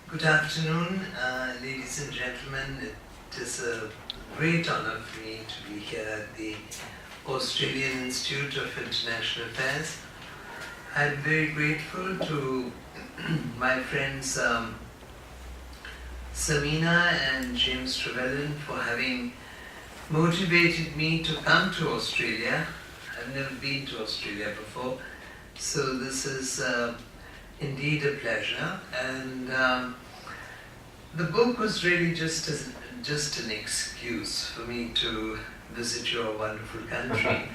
Good afternoon, ladies and gentlemen. It is a great honor for me to be here at the Australian Institute of International Affairs. I'm very grateful to my friends Samina and James Trevelyan for having motivated me to come to Australia. I've never been to Australia before, so this is indeed a pleasure. And the book was really just an excuse for me to visit your wonderful country.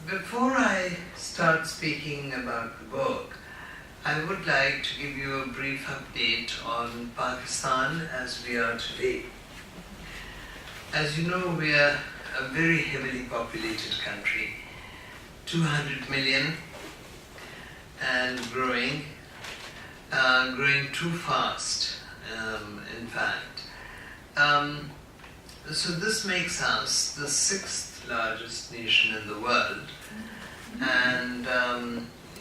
Before I start speaking about the book, I would like to give you a brief update on Pakistan as we are today. As you know, we are a very heavily populated country, 200 million, and growing too fast, in fact. So this makes us the 6th largest nation in the world, and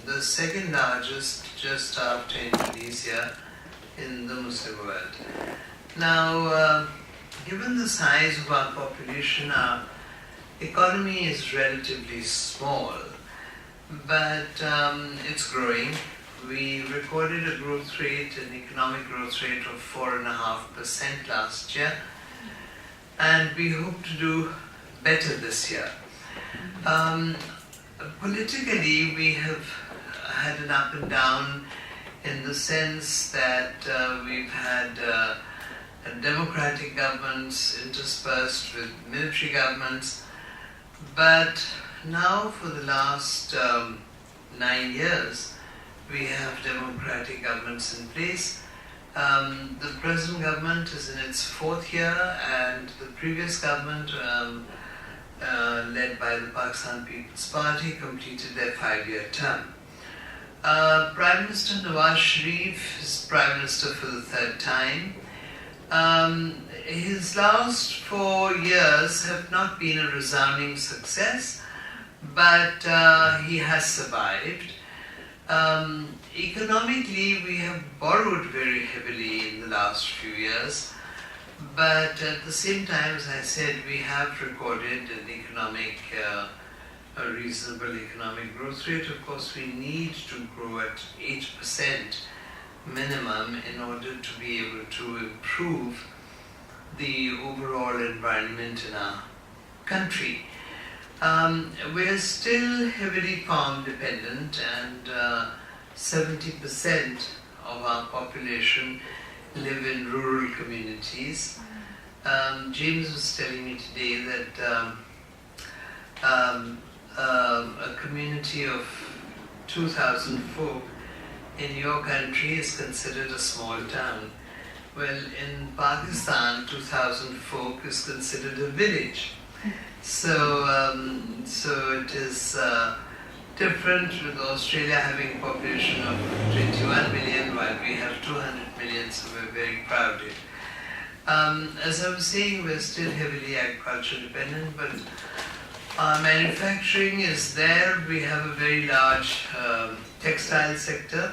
the 2nd largest just after Indonesia in the Muslim world. Now, given the size of our population, our economy is relatively small, but it's growing. We recorded a growth rate, an economic growth rate of 4.5% last year, and we hope to do better this year. Politically, we have had an up and down in the sense that we've had democratic governments interspersed with military governments, but now for the last 9 years, we have democratic governments in place. The present government is in its 4th year, and the previous government, led by the Pakistan People's Party, completed their 5-year term. Prime Minister Nawaz Sharif is Prime Minister for the 3rd time. His last 4 years have not been a resounding success, but he has survived. Economically, we have borrowed very heavily in the last few years, but at the same time, as I said, we have recorded a reasonable economic growth rate. Of course, we need to grow at 8% minimum in order to be able to improve the overall environment in our country. We're still heavily farm dependent, and 70% of our population live in rural communities. James was telling me today that a community of 2,000 folk in your country is considered a small town. Well, in Pakistan, 2,000 folk is considered a village. So it is different, with Australia having a population of 21 million, while we have 200 million, so we're very crowded. As I was saying, we're still heavily agriculture dependent, but our manufacturing is there. We have a very large textile sector,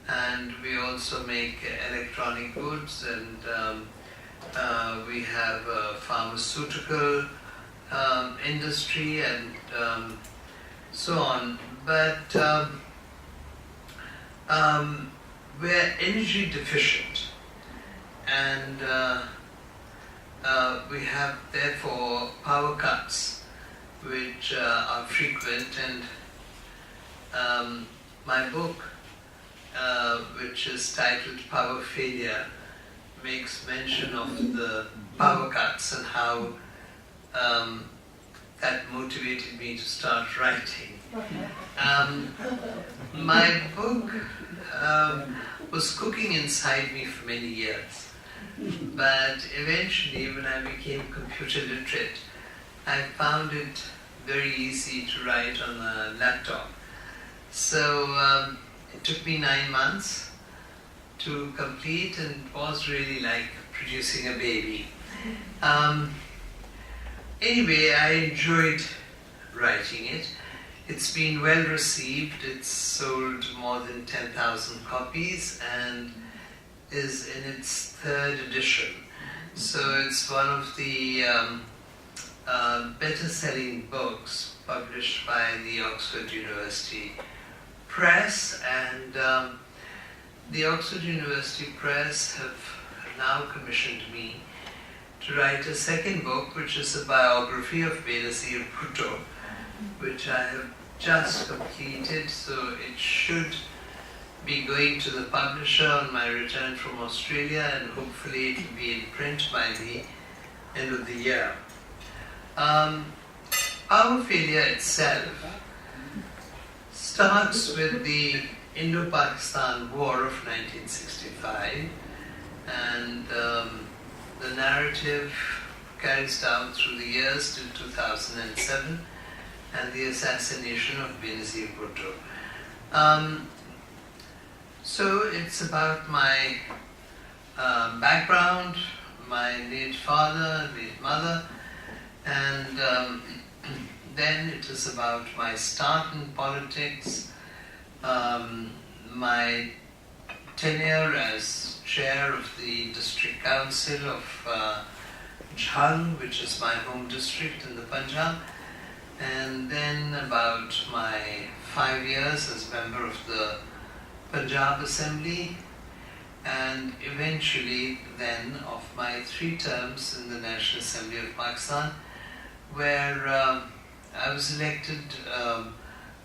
and we also make electronic goods, and we have a pharmaceutical industry, and so on. But we're energy deficient, and we have therefore power cuts, which are frequent. And my book, which is titled Power Failure, makes mention of the power cuts and how that motivated me to start writing. My book was cooking inside me for many years, but eventually, when I became computer literate, I found it very easy to write on a laptop. So it took me 9 months to complete, and it was really like producing a baby. Anyway, I enjoyed writing it. It's been well received. It's sold more than 10,000 copies and is in its third edition. So it's one of the better-selling books published by the Oxford University Press, and the Oxford University Press have now commissioned me to write a second book, which is a biography of Benazir Bhutto, which I have just completed, so it should be going to the publisher on my return from Australia, and hopefully it will be in print by the end of the year. Our failure itself starts with the Indo-Pakistan War of 1965, and the narrative carries down through the years till 2007 and the assassination of Benazir Bhutto. So it's about my background, my late father, late mother, and then it is about my start in politics, my tenure as chair of the district council of Jhang, which is my home district in the Punjab, and then about my 5 years as member of the Punjab Assembly, and eventually then of my 3 terms in the National Assembly of Pakistan, where I was elected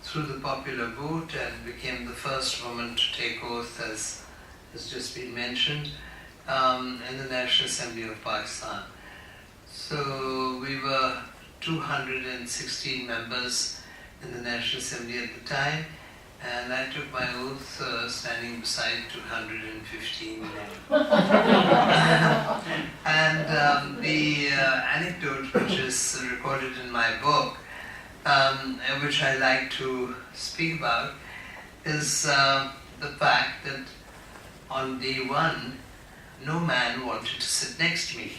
through the popular vote and became the first woman to take oath, as has just been mentioned, in the National Assembly of Pakistan. So we were 216 members in the National Assembly at the time, and I took my oath standing beside 215 men. And the anecdote which is recorded in my book, which I like to speak about, is the fact that on day 1, no man wanted to sit next to me.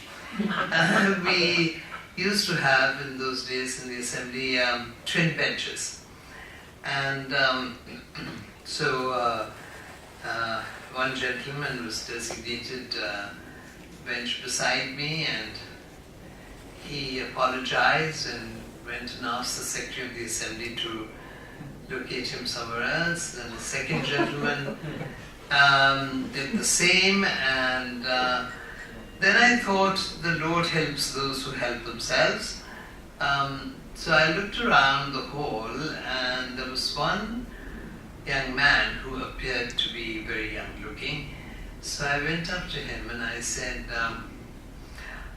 We used to have in those days in the assembly twin benches. And so one gentleman was designated bench beside me, and he apologized and went and asked the Secretary of the Assembly to locate him somewhere else. Then the second gentleman did the same, and then I thought the Lord helps those who help themselves. So I looked around the hall, and there was one young man who appeared to be very young looking. So I went up to him and I said,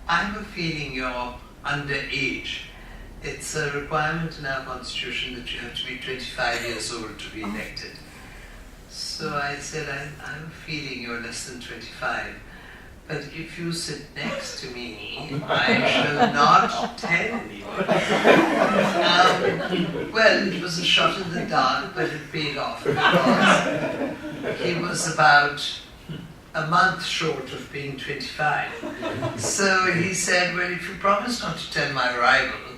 I have a feeling you're underage. It's a requirement in our constitution that you have to be 25 years old to be elected. So I said, I have a feeling you're less than 25. But if you sit next to me, I shall not tell anyone. Well, it was a shot in the dark, but it paid off, because he was about a month short of being 25. So he said, well, if you promise not to tell my rival,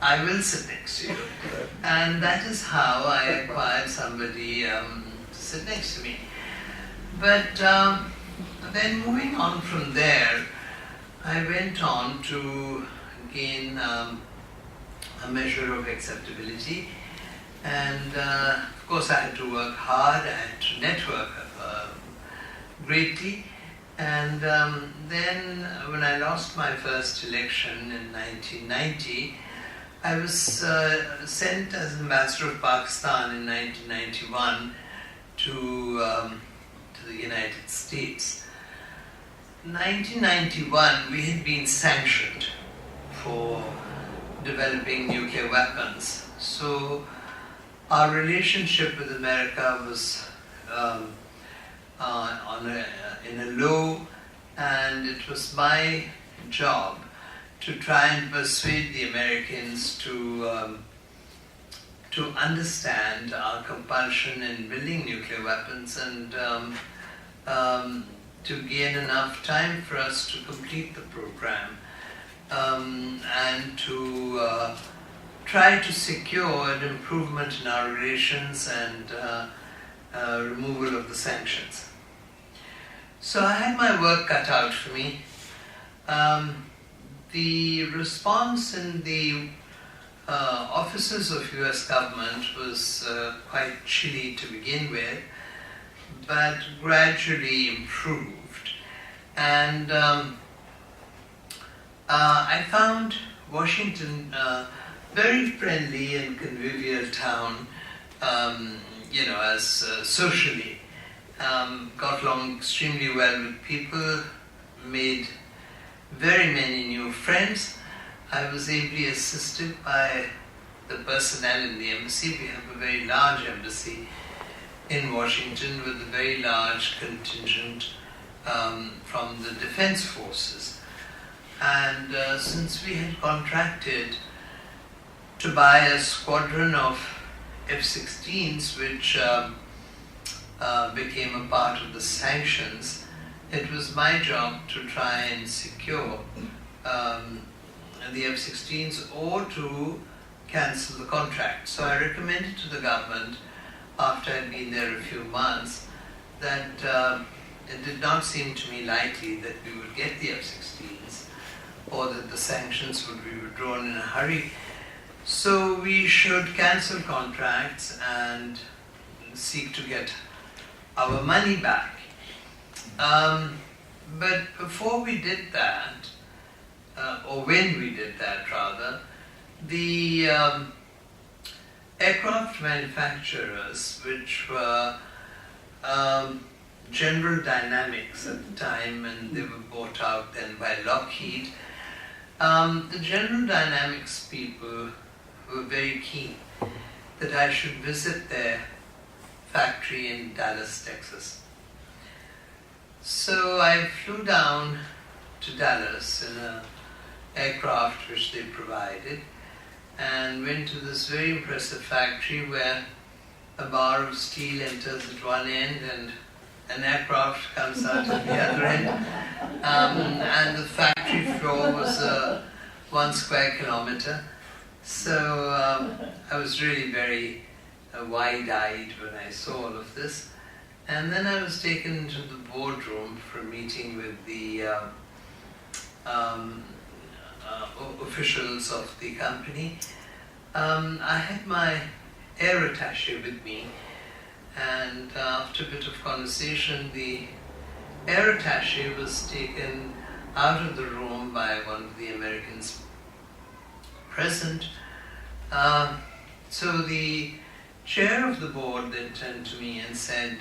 I will sit next to you. And that is how I acquired somebody to sit next to me. But then moving on from there, I went on to gain a measure of acceptability, and of course I had to work hard, I had to network greatly, and then when I lost my first election in 1990, I was sent as Ambassador of Pakistan in 1991 to the United States. 1991, we had been sanctioned for developing nuclear weapons. So our relationship with America was in a low, and it was my job to try and persuade the Americans to understand our compulsion in building nuclear weapons, and to gain enough time for us to complete the program, and to try to secure an improvement in our relations and removal of the sanctions. So I had my work cut out for me. The response in the offices of US government was quite chilly to begin with, but gradually improved. And I found Washington very friendly and convivial town, as socially. Got along extremely well with people, made very many new friends. I was ably assisted by the personnel in the embassy. We have a very large embassy in Washington with a very large contingent from the defense forces. And since we had contracted to buy a squadron of F-16s, which became a part of the sanctions, it was my job to try and secure the F-16s or to cancel the contract. So I recommended to the government, after I'd been there a few months, that it did not seem to me likely that we would get the F-16s or that the sanctions would be withdrawn in a hurry. So we should cancel contracts and seek to get our money back. But before we did that, or when we did that rather, the aircraft manufacturers, which were General Dynamics at the time, and they were bought out then by Lockheed, the General Dynamics people were very keen that I should visit their factory in Dallas, Texas. So I flew down to Dallas in an aircraft which they provided and went to this very impressive factory where a bar of steel enters at one end and an aircraft comes out at the other end. And the factory floor was 1 square kilometer. So I was really very wide-eyed when I saw all of this. And then I was taken into the boardroom for a meeting with the officials of the company. I had my air attaché with me, and after a bit of conversation, the air attaché was taken out of the room by one of the Americans present. So the chair of the board then turned to me and said,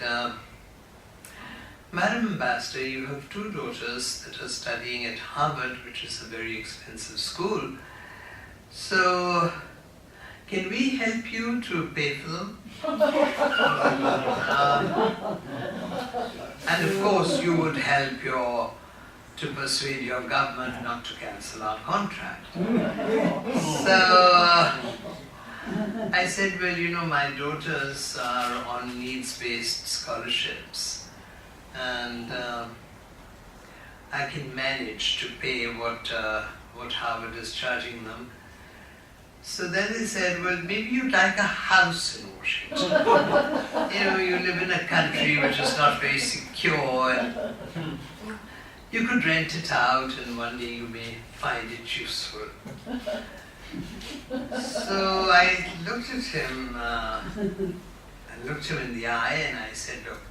Madam Ambassador, you have 2 daughters that are studying at Harvard, which is a very expensive school. So, can we help you to pay for them? And of course, you would help to persuade your government not to cancel our contract. So, I said, well, my daughters are on needs-based scholarships, and I can manage to pay what Harvard is charging them. So then they said, well, maybe you'd like a house in Washington. You live in a country which is not very secure, and you could rent it out, and one day you may find it useful. So I looked at him, in the eye, and I said, look,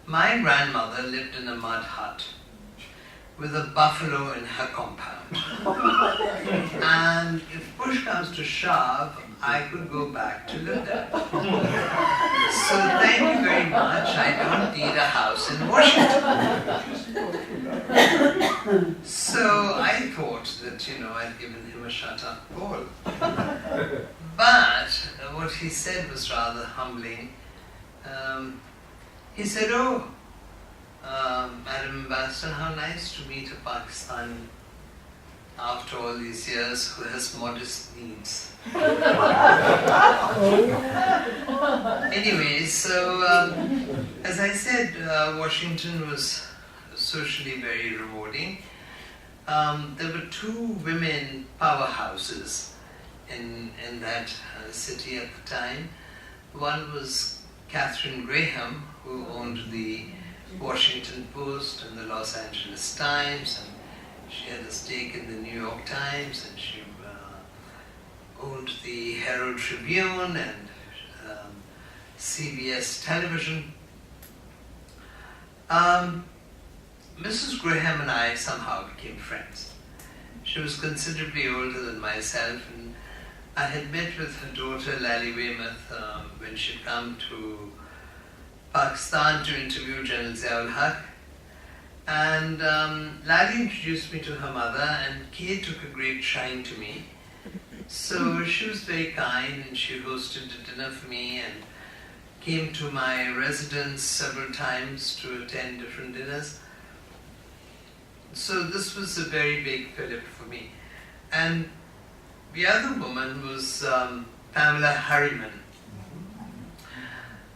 my grandmother lived in a mud hut with a buffalo in her compound. And if push comes to shove, I could go back to live there. So thank you very much, I don't need a house in Washington. So I thought that, I'd given him a shut-up call. But what he said was rather humbling. He said, oh, Madam Ambassador, how nice to meet a Pakistani after all these years who has modest needs. Anyway, so as I said, Washington was socially very rewarding. There were 2 women powerhouses in that city at the time. One was Catherine Graham, who owned the Washington Post and the Los Angeles Times, and she had a stake in the New York Times, and she owned the Herald Tribune and CBS television. Mrs. Graham and I somehow became friends. She was considerably older than myself, and I had met with her daughter Lally Weymouth when she'd come to Pakistan to interview General Ziaul Haq. And Lally introduced me to her mother, and Kay took a great shine to me. So she was very kind, and she hosted a dinner for me and came to my residence several times to attend different dinners. So this was a very big fillip for me. And the other woman was Pamela Harriman.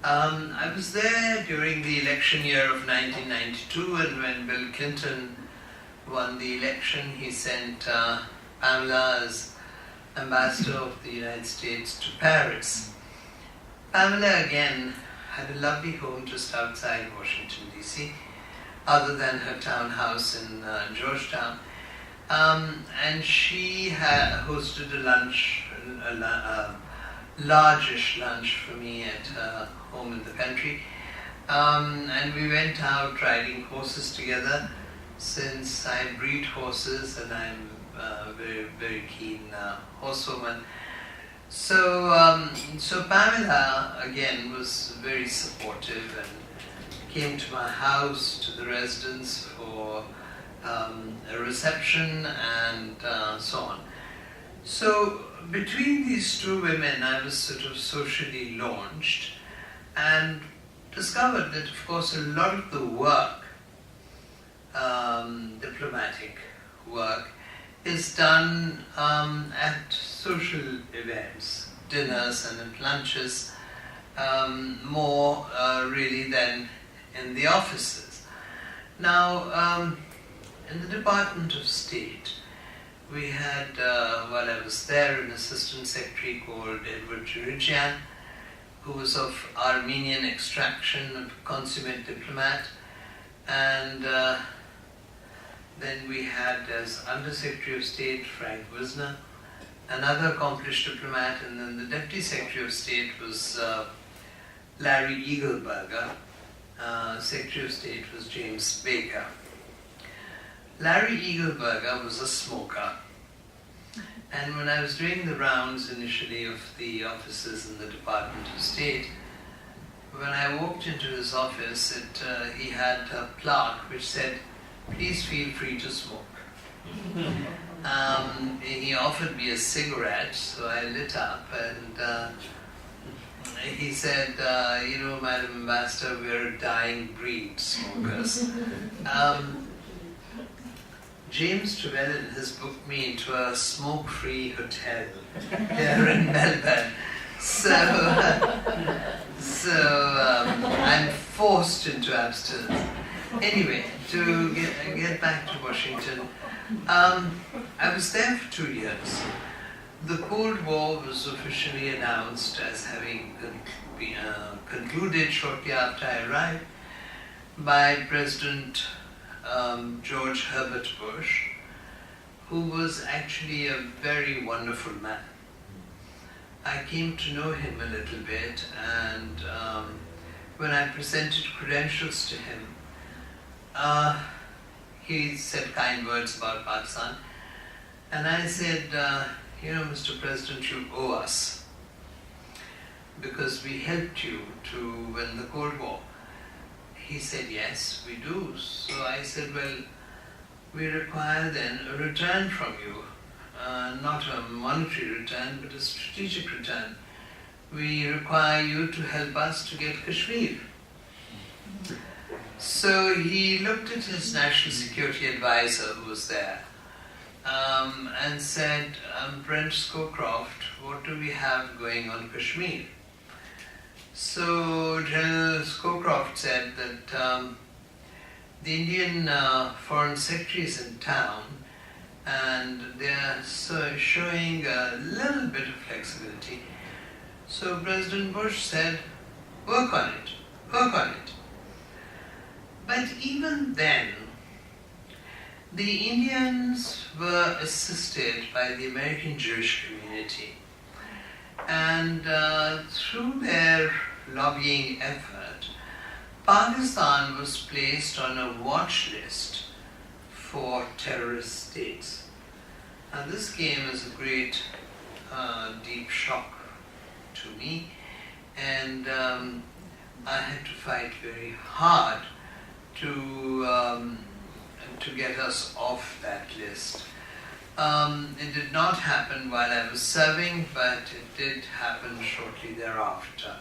I was there during the election year of 1992, and when Bill Clinton won the election, he sent Pamela as ambassador of the United States to Paris. Pamela again had a lovely home just outside Washington, D.C., other than her townhouse in Georgetown. And she had hosted a lunch, a largish lunch for me at her home in the country. And we went out riding horses together, since I breed horses and I'm a very, very keen horsewoman. So Pamela again was very supportive and came to my house, to the residence for a reception and so on. So between these two women, I was sort of socially launched and discovered that, of course, a lot of the work, diplomatic work, is done at social events, dinners and at lunches, more really than in the offices. Now, in the Department of State, we had, while I was there, an assistant secretary called Edward Jurijian, who was of Armenian extraction, a consummate diplomat, and then we had as Under-Secretary of State Frank Wisner, another accomplished diplomat, and then the Deputy Secretary of State was Larry Eagleburger. Secretary of State was James Baker. Larry Eagleburger was a smoker, and when I was doing the rounds initially of the offices in the Department of State, when I walked into his office, he had a plaque which said, "Please feel free to smoke." He offered me a cigarette, so I lit up, and he said, "Madam Ambassador, we're a dying breed, smokers." James Trevelyan has booked me into a smoke-free hotel here in Melbourne. So I'm forced into abstinence. Anyway, to get back to Washington, I was there for 2 years. The Cold War was officially announced as having concluded shortly after I arrived by President George Herbert Bush, who was actually a very wonderful man. I came to know him a little bit, and when I presented credentials to him, he said kind words about Pakistan, and I said, Mr. President, you owe us, because we helped you to win the Cold War. He said, yes, we do. So I said, well, we require then a return from you, not a monetary return, but a strategic return. We require you to help us to get Kashmir. So he looked at his national security advisor who was there and said, Brent Scowcroft, what do we have going on Kashmir? So General Scowcroft said that the Indian Foreign Secretary is in town and they are showing a little bit of flexibility. So President Bush said, work on it, work on it. But even then, the Indians were assisted by the American Jewish community, and through their lobbying effort, Pakistan was placed on a watch list for terrorist states. And this came as a great deep shock to me, and I had to fight very hard to get us off that list. It did not happen while I was serving, but it did happen shortly thereafter.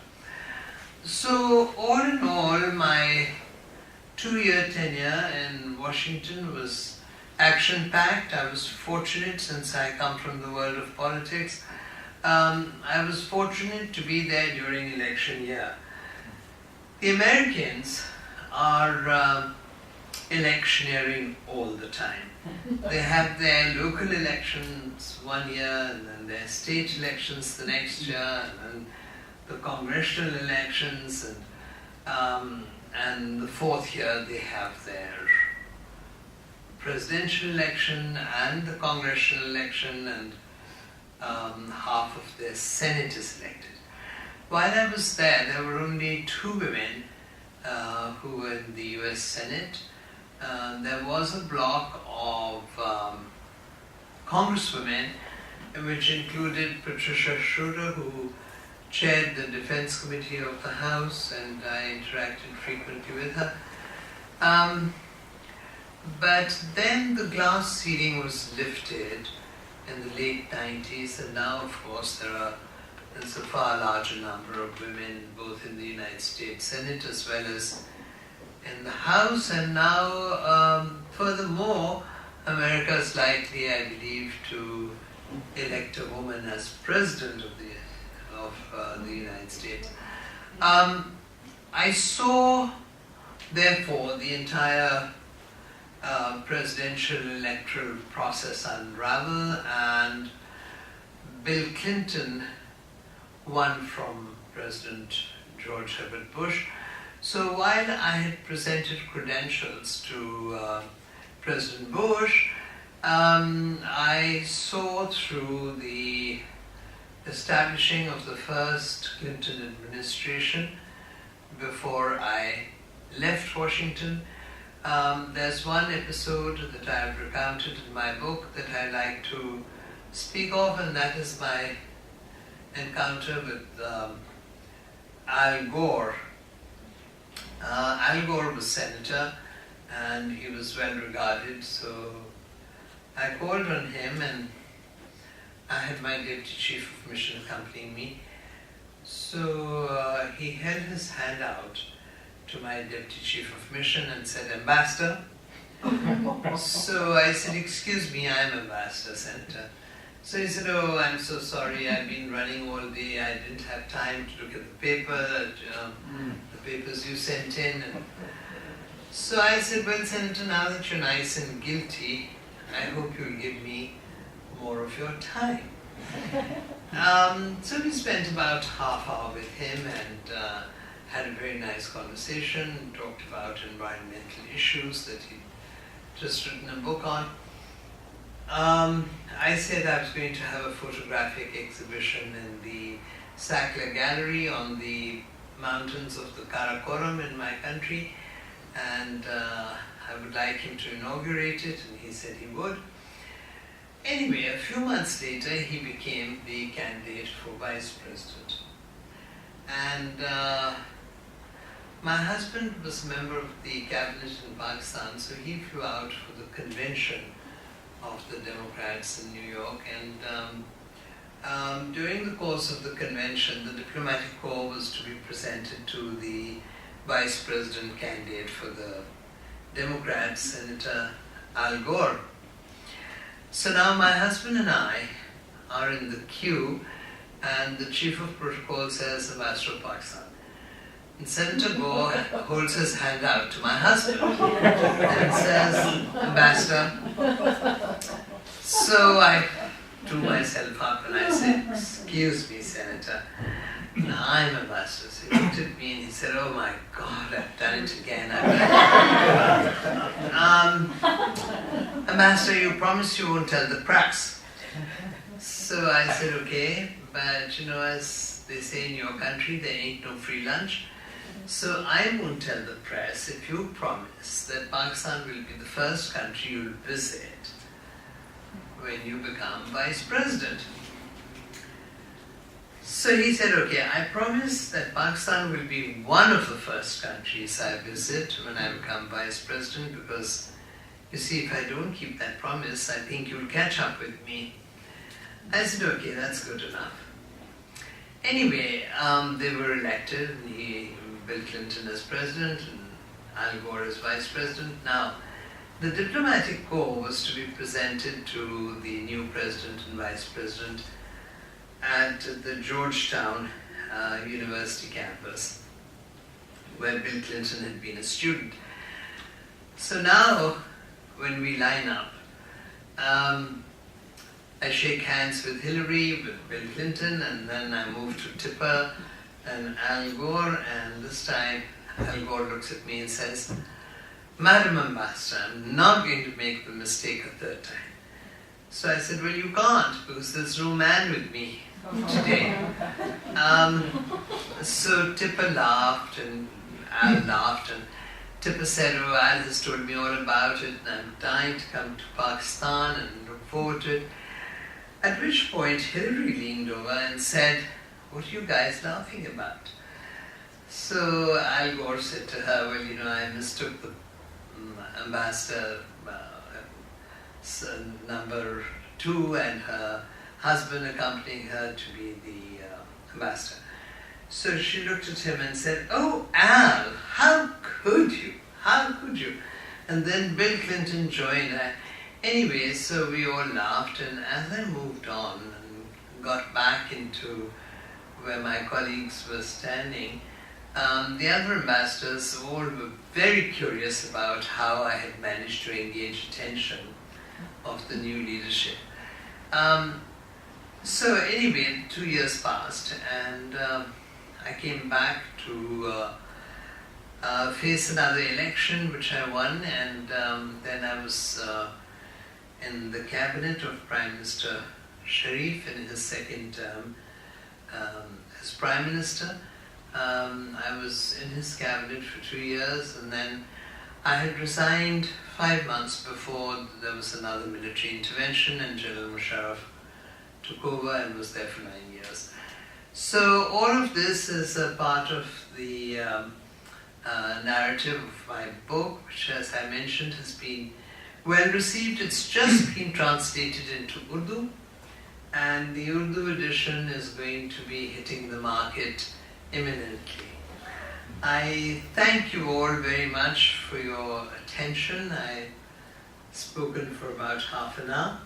So all in all, my 2-year tenure in Washington was action-packed. I was fortunate, since I come from the world of politics. I was fortunate to be there during election year. The Americans are electioneering all the time. They have their local elections one year, and then their state elections the next year, and then the congressional elections, and the fourth year they have their presidential election and the congressional election, and half of their Senate is elected. While I was there were only 2 women who were in the US Senate. There was a block of congresswomen, which included Patricia Schroeder, who chaired the Defense Committee of the House, and I interacted frequently with her. But then the glass ceiling was lifted in the late 90s, and now, of course, there's a far larger number of women, both in the United States Senate as well as in the House, and now, furthermore, America is likely, I believe, to elect a woman as president of the United States. I saw, therefore, the entire presidential electoral process unravel, and Bill Clinton won from President George Herbert Bush. So while I had presented credentials to President Bush, I saw through the establishing of the first Clinton administration before I left Washington. There's one episode that I've recounted in my book that I like to speak of, and that is my encounter with Al Gore. Al Gore was senator, and he was well regarded, so I called on him, and I had my deputy chief of mission accompanying me. So he held his hand out to my deputy chief of mission and said, "Ambassador." So I said, "Excuse me, I'm Ambassador, Senator." So he said, "Oh, I'm so sorry, I've been running all day, I didn't have time to look at the paper, the papers you sent in." And so I said, "Well, Senator, now that you're nice and guilty, I hope you'll give me more of your time." So we spent about half hour with him, and had a very nice conversation, talked about environmental issues that he'd just written a book on. I said I was going to have a photographic exhibition in the Sackler Gallery on the mountains of the Karakoram in my country, and I would like him to inaugurate it, and he said he would. Anyway, a few months later, he became the candidate for vice president. And my husband was a member of the cabinet in Pakistan, so he flew out for the convention of the Democrats in New York, and during the course of the convention, the diplomatic corps was to be presented to the vice president candidate for the Democrats, Senator Al Gore. So now my husband and I are in the queue, and the chief of protocol says, "Ambassador of Pakistan, And Senator Gore holds his hand out to my husband and says, Ambassador. So I drew myself up and I said, excuse me, Senator. I'm Ambassador. So he looked at me and he said, oh my God, I've done it again. Ambassador, you promised you won't tell the press. So I said, okay, but as they say in your country, there ain't no free lunch. So I won't tell the press if you promise that Pakistan will be the first country you'll visit when you become Vice President. So he said, okay, I promise that Pakistan will be one of the first countries I visit when I become Vice President, because, you see, if I don't keep that promise, I think you'll catch up with me. I said, okay, that's good enough. Anyway, they were elected, Bill Clinton as President and Al Gore as Vice President. Now, the diplomatic corps was to be presented to the new President and Vice President at the Georgetown University campus, where Bill Clinton had been a student. So now, when we line up, I shake hands with Hillary, with Bill Clinton, and then I move to Tipper and Al Gore, and this time Al Gore looks at me and says, Madam Ambassador, I'm not going to make the mistake a third time. So I said, well, you can't, because there's no man with me today. So Tipper laughed and Al laughed, and Tipper said, oh, Al has told me all about it and I'm dying to come to Pakistan and look forward to it. At which point Hillary leaned over and said, what are you guys laughing about? So Al Gore said to her, well, I mistook the ambassador number 2 and her husband accompanying her to be the ambassador. So she looked at him and said, oh, Al, how could you? How could you? And then Bill Clinton joined her. Anyway, so we all laughed, and as I moved on and got back into where my colleagues were standing, the other ambassadors all were very curious about how I had managed to engage attention of the new leadership. So anyway, 2 years passed, and I came back to face another election, which I won, and then I was in the cabinet of Prime Minister Sharif in his second term as Prime Minister. I was in his cabinet for 2 years, and then I had resigned 5 months before there was another military intervention, and General Musharraf took over and was there for 9 years. So all of this is a part of the narrative of my book, which, as I mentioned, has been well received. It's just been translated into Urdu, and the Urdu edition is going to be hitting the market imminently. I thank you all very much for your attention. I've spoken for about half an hour.